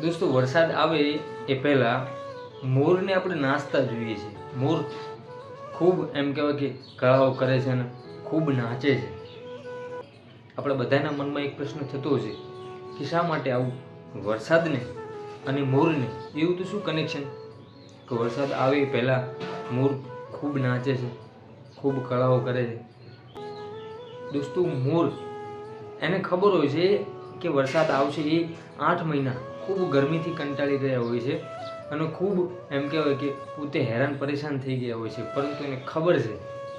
દોસ્તો, વરસાદ આવે એ પહેલાં મોરને આપણે નાચતા જોઈએ છીએ. મોર ખૂબ એમ કહેવાય કે કળાઓ કરે છે અને ખૂબ નાચે છે. આપણા બધાના મનમાં એક પ્રશ્ન થતો હશે કે શા માટે આવું વરસાદને અને મોરને એવું તો શું કનેક્શન કે વરસાદ આવે એ પહેલાં મોર ખૂબ નાચે છે, ખૂબ કળાઓ કરે છે. દોસ્તો, મોર એને ખબર હોય છે કે વરસાદ આવશે. એ 8 મહિના ખૂબ ગરમીથી કંટાળી ગયા હોય છે અને ખૂબ એમ કહેવાય કે પોતે હેરાન પરેશાન થઈ ગયા હોય છે, પરંતુ એને ખબર છે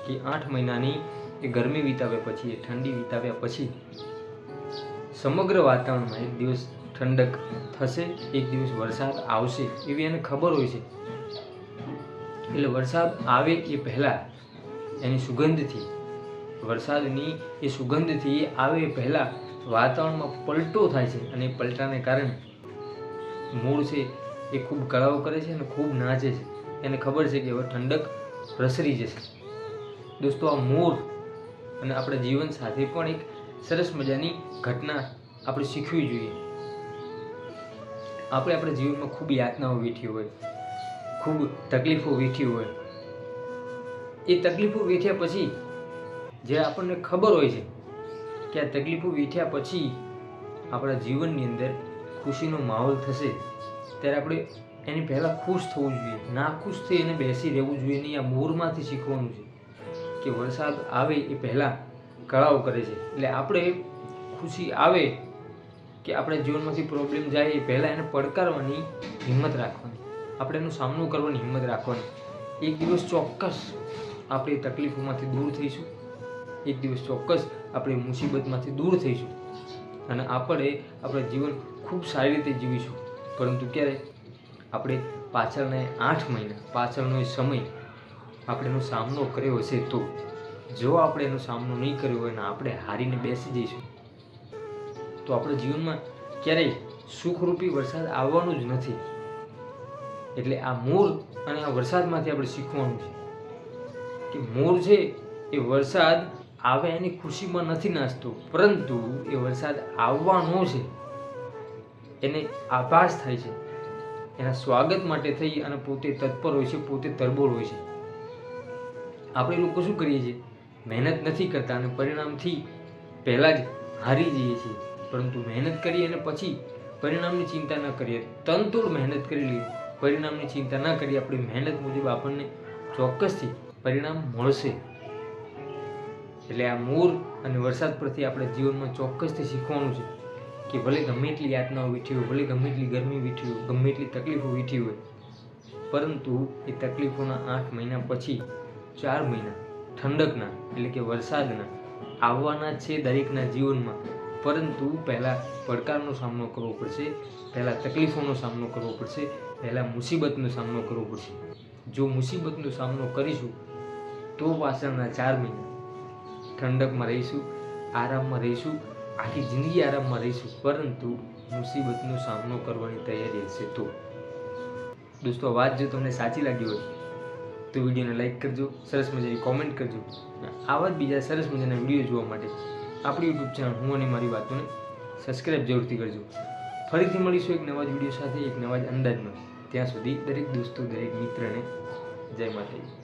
કે 8 મહિનાની એ ગરમી વિતાવ્યા પછી, એ ઠંડી વિતાવ્યા પછી સમગ્ર વાતાવરણમાં એક દિવસ ઠંડક થશે, એક દિવસ વરસાદ આવશે, એવી એને ખબર હોય છે. એટલે વરસાદ આવે એ પહેલાં એની સુગંધથી, વરસાદની એ સુગંધથી આવે એ પહેલાં વાતાવરણમાં પલટો થાય છે અને એ પલટાને કારણે મોર છે એ ખૂબ કળાઓ કરે છે અને ખૂબ નાચે છે. એને ખબર છે કે હવે ઠંડક પ્રસરી જશે. દોસ્તો, આ મોર અને આપણા જીવન સાથે પણ એક સરસ મજાની ઘટના આપણે શીખવી જોઈએ. આપણે આપણા જીવનમાં ખૂબ યાતનાઓ વેઠી હોય, ખૂબ તકલીફો વેઠી હોય. એ તકલીફો વેઠ્યા પછી જે આપણને ખબર હોય છે કે આ તકલીફો વેઠ્યા પછી આપણા જીવનની અંદર ખુશીનો માહોલ થશે, ત્યારે આપણે એની પહેલાં ખુશ થવું જોઈએ. ના ખુશ થઈ એને બેસી રહેવું જોઈએ નહીં. આ મોરમાંથી શીખવાનું છે કે વરસાદ આવે એ પહેલાં કળાઓ કરે છે. એટલે આપણે ખુશી આવે કે આપણા જીવનમાંથી પ્રોબ્લેમ જાય એ પહેલાં એને પડકારવાની હિંમત રાખવાની, આપણે એનો સામનો કરવાની હિંમત રાખવાની. એક દિવસ ચોક્કસ આપણે તકલીફોમાંથી દૂર થઈશું, એક દિવસ ચોક્કસ આપણે મુસીબતમાંથી દૂર થઈશું અને આપણે આપણા જીવન ખૂબ સારી રીતે જીવીશું. પરંતુ ક્યારે? આપણે પાછળના 8 મહિના, પાછળનો એ સમય આપણે એનો સામનો કર્યો હશે તો. જો આપણે એનો સામનો નહીં કર્યો હોય અને આપણે હારીને બેસી જઈશું તો આપણા જીવનમાં ક્યારેય સુખરૂપી વરસાદ આવવાનો જ નથી. એટલે આ મોર અને આ વરસાદમાંથી આપણે શીખવાનું છે કે મોર છે એ વરસાદ આવે એની ખુશીમાં નથી નાચતો, પરંતુ એ વરસાદ આવવાનો છે એને આભાસ થાય છે, એના સ્વાગત માટે થઈ અને પોતે તત્પર હોય છે, પોતે તરબોળ હોય છે. આપણે લોકો શું કરીએ છીએ? મહેનત નથી કરતા અને પરિણામથી પહેલાં જ હારી જઈએ છીએ. પરંતુ મહેનત કરીએ અને પછી પરિણામની ચિંતા ન કરીએ, તનતોડ મહેનત કરી લઈએ, પરિણામની ચિંતા ન કરીએ, આપણી મહેનત મુજબ આપણને ચોક્કસથી પરિણામ મળશે. એટલે આ મોર અને વરસાદ પરથી આપણા જીવનમાં ચોક્કસથી શીખવાનું છે કે ભલે ગમે એટલી યાતનાઓ વીઠી હોય, ભલે ગમે એટલી ગરમી વીઠી હોય, ગમે એટલી તકલીફો વીઠી હોય, પરંતુ એ તકલીફોના 8 મહિના પછી 4 મહિના ઠંડકના એટલે કે વરસાદના આવવાના છે દરેકના જીવનમાં. પરંતુ પહેલાં પડકારનો સામનો કરવો પડશે, પહેલાં તકલીફોનો સામનો કરવો પડશે, પહેલાં મુસીબતનો સામનો કરવો પડશે. જો મુસીબતનો સામનો કરીશું તો પાછળના 4 મહિના ઠંડકમાં રહીશું, આરામમાં રહીશું, આખી જિંદગી આરામમાં રહીશું. પરંતુ મુસીબતનો સામનો કરવાની તૈયારી હશે તો. દોસ્તો, આ વાત જો તમને સાચી લાગી હોય તો વિડીયોને લાઈક કરજો, સરસ મજાની કોમેન્ટ કરજો. આવા જ બીજા સરસ મજાના વિડીયો જોવા માટે આપણી યુટ્યુબ ચેનલ હું અને મારી વાતોને સબસ્ક્રાઈબ જરૂરથી કરજો. ફરીથી મળીશું એક નવા જ વિડીયો સાથે, એક નવા જ અંદાજમાં. ત્યાં સુધી દરેક દોસ્તો, દરેક મિત્રને જય માતાજી.